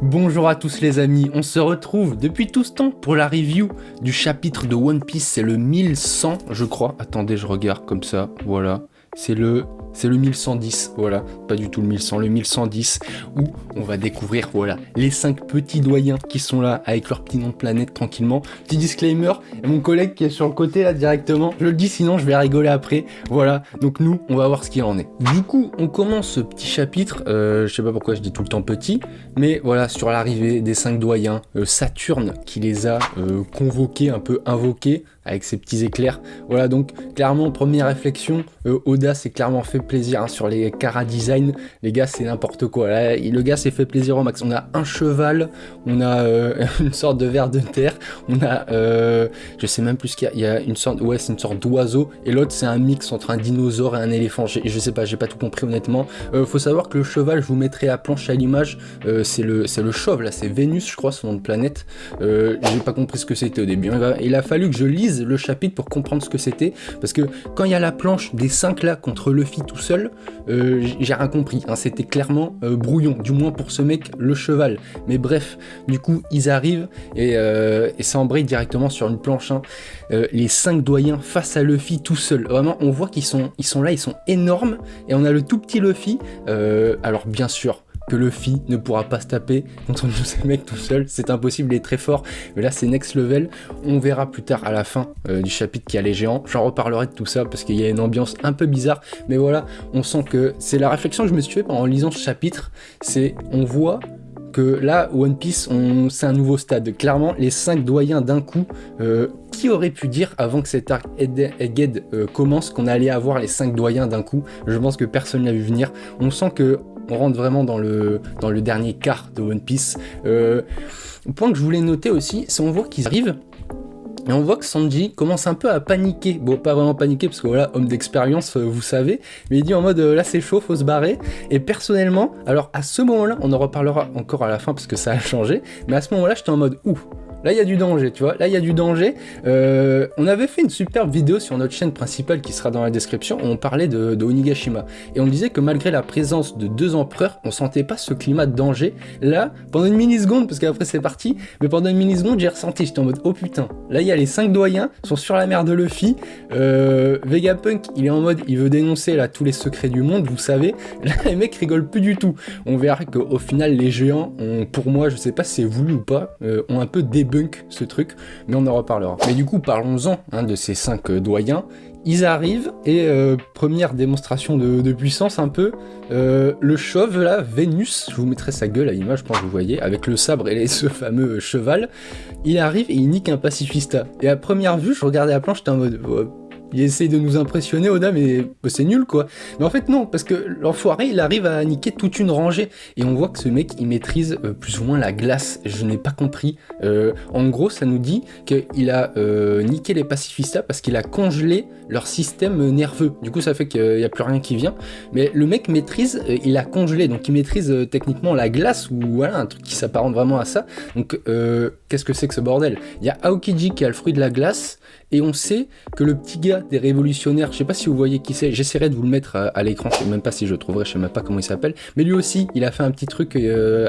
Bonjour à tous les amis, on se retrouve depuis tout ce temps pour la review du chapitre de One Piece, c'est le 1100 je crois, attendez je regarde comme ça, voilà, c'est le 1110, voilà, pas du tout le 1100, le 1110, où on va découvrir, voilà, les 5 petits doyens qui sont là, avec leur petit nom de planète, tranquillement. Petit disclaimer, et mon collègue qui est sur le côté, là, directement, je le dis, sinon je vais rigoler après, voilà, donc nous, on va voir ce qu'il en est. Du coup, on commence ce petit chapitre, je sais pas pourquoi je dis tout le temps petit, mais voilà, sur l'arrivée des 5 doyens, Saturne qui les a convoqués, un peu invoqués, avec ses petits éclairs. Voilà, donc clairement, première réflexion, Oda s'est clairement fait plaisir hein, sur les Kara Design. Les gars, c'est n'importe quoi. Là, le gars s'est fait plaisir au max. On a un cheval, on a une sorte de ver de terre, on a, je sais même plus ce qu'il y a, il y a une sorte, ouais, c'est une sorte d'oiseau, et l'autre, c'est un mix entre un dinosaure et un éléphant. Je sais pas, j'ai pas tout compris honnêtement. Faut savoir que le cheval, je vous mettrai à planche à l'image, c'est le chauve, là, c'est Vénus, je crois, son nom de planète. J'ai pas compris ce que c'était au début. Il a fallu que je lise le chapitre pour comprendre ce que c'était, parce que quand il y a la planche des 5 là contre Luffy tout seul, j'ai rien compris, hein, c'était clairement brouillon, du moins pour ce mec, le cheval. Mais bref, du coup, ils arrivent et ça embraye directement sur une planche, hein. Les 5 doyens face à Luffy tout seul. Vraiment, on voit qu'ils sont là, ils sont énormes, et on a le tout petit Luffy. Alors bien sûr, que Luffy ne pourra pas se taper contre tous ces mecs tout seul, c'est impossible, il est très fort, mais là c'est next level. On verra plus tard à la fin du chapitre qu'il y a les géants, j'en reparlerai de tout ça parce qu'il y a une ambiance un peu bizarre, mais voilà, on sent que c'est la réflexion que je me suis fait en lisant ce chapitre, c'est on voit que là, One Piece, c'est un nouveau stade. Clairement, les 5 doyens d'un coup, qui aurait pu dire avant que cet arc Egghead commence qu'on allait avoir les 5 doyens d'un coup? Je pense que personne ne l'a vu venir. On sent que on rentre vraiment dans le dernier quart de One Piece. Point que je voulais noter aussi, c'est on voit qu'ils arrivent, et on voit que Sanji commence un peu à paniquer. Bon, pas vraiment paniquer, parce que voilà, homme d'expérience, vous savez. Mais il dit en mode, là c'est chaud, faut se barrer. Et personnellement, alors à ce moment-là, on en reparlera encore à la fin, parce que ça a changé. Mais à ce moment-là, j'étais en mode, ouh, là il y a du danger, tu vois. Là il y a du danger. On avait fait une superbe vidéo sur notre chaîne principale, qui sera dans la description, où on parlait de Onigashima. Et on disait que malgré la présence de 2 empereurs, on sentait pas ce climat de danger. Là, pendant une mini-seconde, parce qu'après c'est parti, mais pendant une mini-seconde, j'ai ressenti, j'étais en mode, oh putain, là il y a les 5 doyens, sont sur la mer de Luffy, Vegapunk, il est en mode, il veut dénoncer là tous les secrets du monde, vous savez, là les mecs rigolent plus du tout. On verra qu'au final, les géants, pour moi, je sais pas si c'est voulu ou pas, ont un peu débunk ce truc, mais on en reparlera. Mais du coup, parlons-en hein, de ces 5 doyens. Ils arrivent et première démonstration de puissance un peu, le chauve là, Vénus, je vous mettrai sa gueule à l'image, je pense que vous voyez, avec le sabre et ce fameux cheval, il arrive et il nique un pacifista. Et à première vue, je regardais la planche, j'étais en mode... il essaye de nous impressionner, Oda, mais c'est nul quoi. Mais en fait non, parce que l'enfoiré il arrive à niquer toute une rangée. Et on voit que ce mec il maîtrise plus ou moins la glace. Je n'ai pas compris. En gros ça nous dit qu'il a niqué les pacifistas parce qu'il a congelé leur système nerveux. Du coup ça fait qu'il n'y a plus rien qui vient. Mais le mec maîtrise, il a congelé. Donc il maîtrise techniquement la glace ou voilà un truc qui s'apparente vraiment à ça. Donc qu'est-ce que c'est que ce bordel? Il y a Aokiji qui a le fruit de la glace. Et on sait que le petit gars des révolutionnaires, je sais pas si vous voyez qui c'est, j'essaierai de vous le mettre à l'écran, je sais même pas si je le trouverai, je sais même pas comment il s'appelle, mais lui aussi, il a fait un petit truc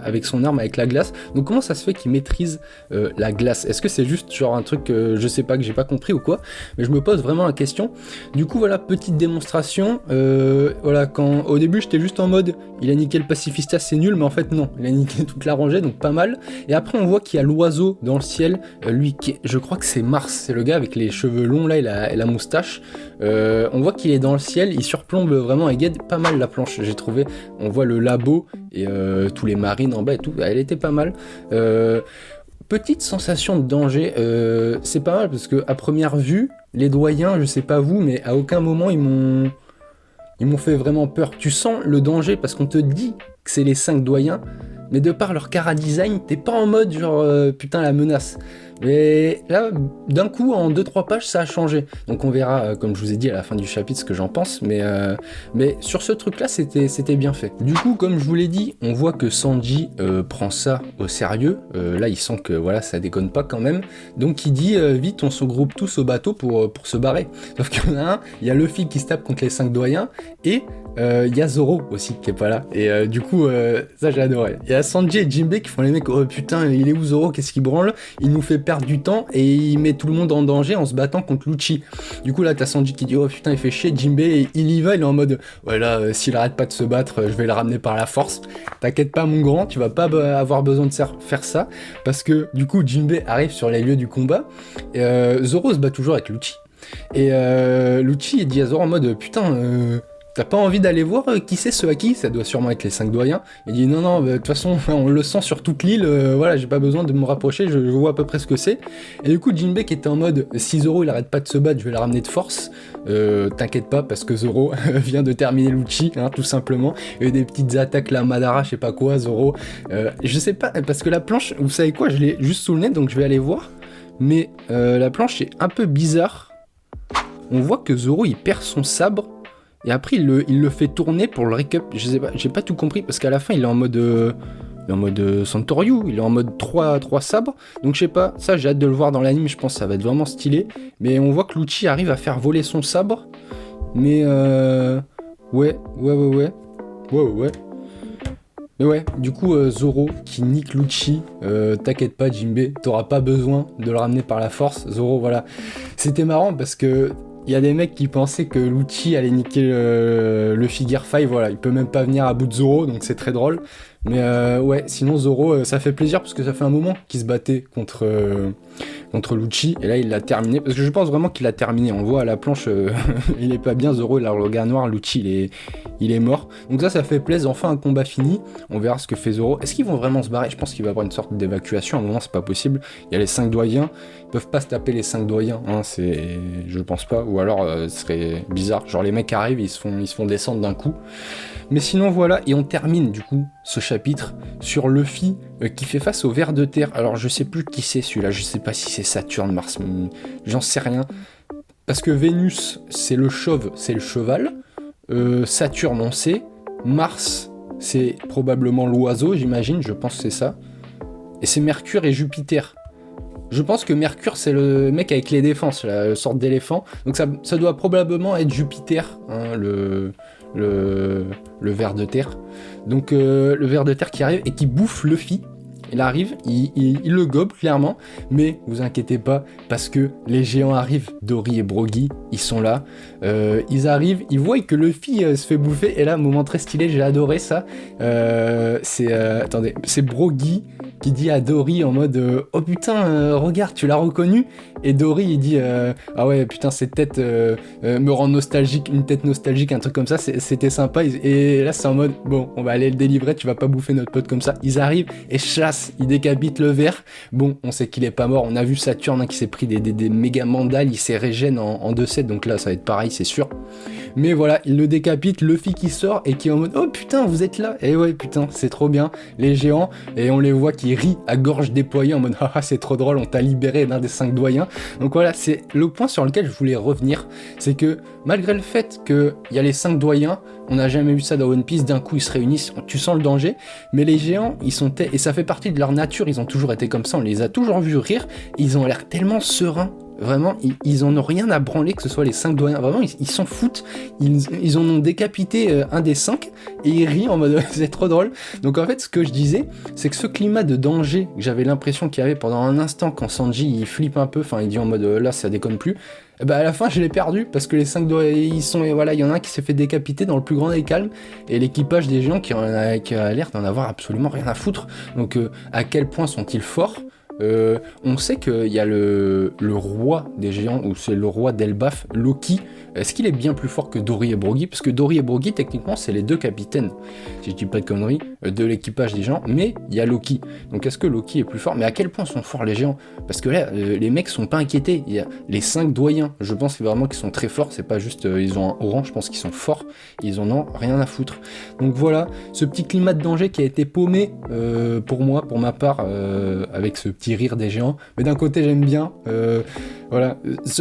avec son arme, avec la glace. Donc comment ça se fait qu'il maîtrise la glace? Est-ce que c'est juste genre un truc, je sais pas, que j'ai pas compris ou quoi? Mais je me pose vraiment la question. Du coup, voilà, petite démonstration. Voilà, quand au début, j'étais juste en mode, il a niqué le pacifista, c'est nul, mais en fait, non, il a niqué toute la rangée, donc pas mal. Et après, on voit qu'il y a l'oiseau dans le ciel, lui, je crois que c'est Mars, c'est le gars avec les cheveux longs là et la moustache. On voit qu'il est dans le ciel, il surplombe vraiment Egghead pas mal la planche, j'ai trouvé. On voit le labo et tous les marines en bas et tout, elle était pas mal. Petite sensation de danger, c'est pas mal parce que à première vue, les doyens, je sais pas vous, mais à aucun moment ils m'ont fait vraiment peur. Tu sens le danger parce qu'on te dit que c'est les 5 doyens, mais de par leur Kara design, t'es pas en mode genre putain la menace. Mais là, d'un coup, en 2-3 pages, ça a changé. Donc on verra, comme je vous ai dit à la fin du chapitre, ce que j'en pense. Mais sur ce truc-là, c'était bien fait. Du coup, comme je vous l'ai dit, on voit que Sanji prend ça au sérieux. Là, il sent que voilà, ça déconne pas quand même. Donc il dit, vite, on se groupe tous au bateau pour se barrer. Sauf qu'il y en a un, il y a Luffy qui se tape contre les 5 doyens, et il y a Zoro aussi qui est pas là. Et du coup, ça j'ai adoré. Il y a t'as Sanji et Jinbei qui font les mecs, oh putain, il est où Zoro, qu'est-ce qu'il branle? Il nous fait perdre du temps et il met tout le monde en danger en se battant contre Lucci. Du coup là t'as Sanji qui dit, oh putain il fait chier, Jinbei il y va, il est en mode, ouais là s'il arrête pas de se battre, je vais le ramener par la force. T'inquiète pas mon grand, tu vas pas avoir besoin de faire ça, parce que du coup Jinbei arrive sur les lieux du combat, Zoro se bat toujours avec Lucci. Et Lucci il dit à Zoro en mode, putain, t'as pas envie d'aller voir qui c'est ce Haki? Ça doit sûrement être les 5 doyens. Il dit non, de toute façon, on le sent sur toute l'île, voilà, j'ai pas besoin de me rapprocher, je vois à peu près ce que c'est. Et du coup, Jinbei qui était en mode, si Zoro il arrête pas de se battre, je vais le ramener de force. T'inquiète pas, parce que Zoro vient de terminer Lucci, hein, tout simplement. Il y a eu des petites attaques là, Madara, je sais pas quoi, Zoro. Je sais pas, parce que la planche, vous savez quoi, je l'ai juste sous le nez, donc je vais aller voir. Mais la planche est un peu bizarre. On voit que Zoro il perd son sabre. Et après, il le fait tourner pour le récup. Je sais pas, j'ai pas tout compris parce qu'à la fin, il est en mode Santoryu, il est en mode 3 sabres. Donc, je sais pas, ça j'ai hâte de le voir dans l'anime. Je pense que ça va être vraiment stylé. Mais on voit que Lucci arrive à faire voler son sabre. Mais ouais. Mais ouais, du coup, Zoro qui nique Lucci. T'inquiète pas, Jinbei, t'auras pas besoin de le ramener par la force. Zoro, voilà. C'était marrant parce que. Il y a des mecs qui pensaient que Lucci allait niquer le Figure 5, voilà, il peut même pas venir à bout de Zoro, donc c'est très drôle. Mais ouais, sinon Zoro, ça fait plaisir parce que ça fait un moment qu'il se battait contre Lucci, et là il l'a terminé, parce que je pense vraiment qu'il l'a terminé, on voit à la planche, il est pas bien, Zoro il a le regard noir, Lucci il est mort. Donc ça fait plaisir, enfin un combat fini, on verra ce que fait Zoro. Est-ce qu'ils vont vraiment se barrer? Je pense qu'il va y avoir une sorte d'évacuation, à un moment c'est pas possible, il y a les 5 doyens, ils peuvent pas se taper les 5 doyens, hein, je pense pas, ou alors ce serait bizarre, genre les mecs arrivent, ils se font descendre d'un coup. Mais sinon voilà, et on termine du coup ce chapitre sur Luffy qui fait face au ver de terre. Alors je sais plus qui c'est celui-là, je sais pas si c'est Saturne, Mars, j'en sais rien. Parce que Vénus c'est le chauve, c'est le cheval, Saturne on sait, Mars c'est probablement l'oiseau j'imagine, je pense que c'est ça. Et c'est Mercure et Jupiter. Je pense que Mercure c'est le mec avec les défenses, la sorte d'éléphant. Donc ça doit probablement être Jupiter, hein, le ver de terre. Donc le ver de terre qui arrive et qui bouffe Luffy. Il arrive, il le gobe clairement, mais vous inquiétez pas parce que les géants arrivent, Dory et Brogy, ils sont là, ils arrivent, ils voient que Luffy se fait bouffer, et là, moment très stylé, j'ai adoré ça, c'est Brogy qui dit à Dory en mode oh putain, regarde, tu l'as reconnu? Et Dory il dit ah ouais putain cette tête me rend nostalgique, une tête nostalgique, un truc comme ça, c'était sympa. Et là c'est en mode bon, on va aller le délivrer, tu vas pas bouffer notre pote comme ça. Ils arrivent et chassent, ils décapitent le ver. Bon, on sait qu'il est pas mort, on a vu Saturne hein, qui s'est pris des méga mandales, il s'est régène en 2-7, donc là ça va être pareil c'est sûr. Mais voilà, il le décapite, Luffy qui sort et qui est en mode oh putain vous êtes là. Et ouais putain c'est trop bien, les géants, et on les voit qui rient à gorge déployée en mode haha c'est trop drôle, on t'a libéré d'un des 5 doyens. Donc voilà, c'est le point sur lequel je voulais revenir, c'est que malgré le fait qu'il y a les 5 doyens, on n'a jamais vu ça dans One Piece, d'un coup ils se réunissent, tu sens le danger, mais les géants, ils sont et ça fait partie de leur nature, ils ont toujours été comme ça, on les a toujours vus rire, ils ont l'air tellement sereins. Vraiment, ils en ont rien à branler, que ce soit les 5 doyens. Vraiment, ils s'en foutent. Ils en ont décapité un des 5 et ils rient en mode c'est trop drôle. Donc en fait, ce que je disais, c'est que ce climat de danger que j'avais l'impression qu'il y avait pendant un instant quand Sanji il flippe un peu, enfin il dit en mode là ça déconne plus. Et bah à la fin je l'ai perdu parce que les 5 doyens ils sont et voilà, il y en a un qui s'est fait décapiter dans le plus grand des calmes et l'équipage des géants qui a l'air d'en avoir absolument rien à foutre. Donc à quel point sont-ils forts? On sait qu'il y a le roi des géants, ou c'est le roi d'Elbaf, Loki. Est-ce qu'il est bien plus fort que Dory et Brogy? Parce que Dory et Brogy, techniquement, c'est les deux capitaines, si je dis pas de conneries, de l'équipage des géants, mais il y a Loki. Donc est-ce que Loki est plus fort? Mais à quel point sont forts les géants? Parce que là, les mecs sont pas inquiétés. Il y a les 5 doyens, je pense vraiment qu'ils sont très forts, c'est pas juste ils ont un orange, je pense qu'ils sont forts, ils en ont rien à foutre. Donc voilà, ce petit climat de danger qui a été paumé pour moi, pour ma part, avec ce petit rire des géants, mais d'un côté j'aime bien, voilà.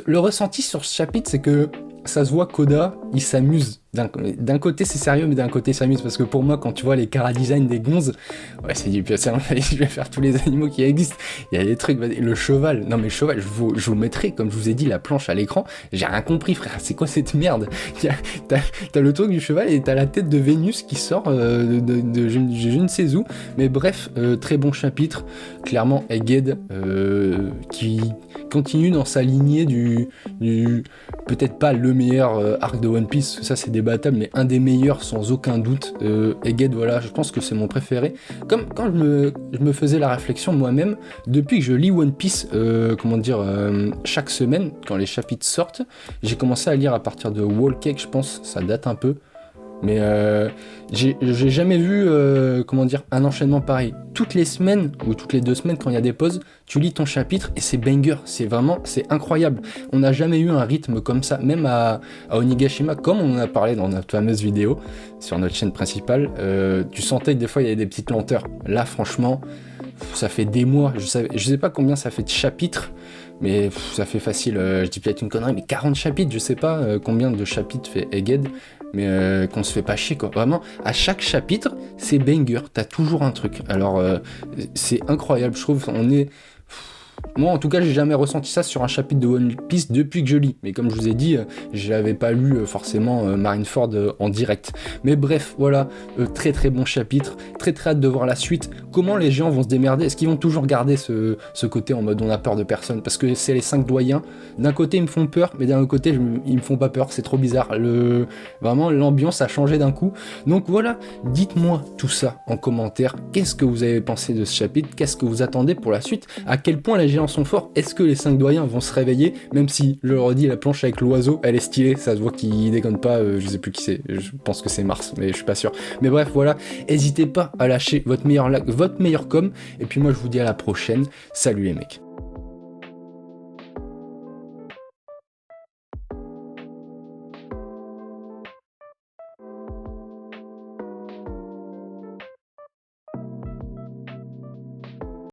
Le ressenti sur ce chapitre, c'est que ça se voit qu'Oda, il s'amuse d'un côté c'est sérieux, mais d'un côté s'amuse, parce que pour moi, quand tu vois les chara-design des gonzes, ouais, c'est du pur sang, je vais faire tous les animaux qui existent. Il y a des trucs, le cheval, non mais le cheval, je vous mettrai, comme je vous ai dit, la planche à l'écran, j'ai rien compris, frère, c'est quoi cette merde? T'as le truc du cheval et t'as la tête de Vénus qui sort de je ne sais où, mais bref, très bon chapitre, clairement Egghead qui continue dans sa lignée du peut-être pas le meilleur arc de One Piece, ça c'est débattable, mais un des meilleurs sans aucun doute. Egghead, voilà, je pense que c'est mon préféré. Comme quand je me faisais la réflexion moi-même, depuis que je lis One Piece, chaque semaine, quand les chapitres sortent, j'ai commencé à lire à partir de Whole Cake, je pense, ça date un peu. Mais j'ai jamais vu un enchaînement pareil. Toutes les semaines ou toutes les 2 semaines, quand il y a des pauses, tu lis ton chapitre et c'est banger, c'est incroyable. On n'a jamais eu un rythme comme ça, même à Onigashima, comme on en a parlé dans notre fameuse vidéo sur notre chaîne principale. Tu sentais que des fois il y avait des petites lenteurs. Là, franchement, ça fait des mois. Je sais pas combien ça fait de chapitres, mais ça fait facile. Je dis peut-être une connerie, mais 40 chapitres, je sais pas combien de chapitres fait Egghead. Mais qu'on se fait pas chier, quoi. Vraiment, à chaque chapitre, c'est banger, t'as toujours un truc. Alors, c'est incroyable, je trouve. Moi, en tout cas, j'ai jamais ressenti ça sur un chapitre de One Piece depuis que je lis. Mais comme je vous ai dit, je l'avais pas lu forcément Marineford en direct. Mais bref, voilà, très très bon chapitre. Très très hâte de voir la suite. Comment les gens vont se démerder? Est-ce qu'ils vont toujours garder ce côté en mode on a peur de personne? Parce que c'est les 5 doyens. D'un côté, ils me font peur, mais d'un autre côté, ils me font pas peur. C'est trop bizarre. Vraiment, l'ambiance a changé d'un coup. Donc voilà, dites-moi tout ça en commentaire. Qu'est-ce que vous avez pensé de ce chapitre? Qu'est-ce que vous attendez pour la suite? À quel point les géants sont forts? Est-ce que les 5 doyens vont se réveiller? Même si, je le redis, la planche avec l'oiseau, elle est stylée, ça se voit qu'il déconne pas, je sais plus qui c'est, je pense que c'est Mars, mais je suis pas sûr. Mais bref, voilà, n'hésitez pas à lâcher votre meilleur com, et puis moi je vous dis à la prochaine, salut les mecs.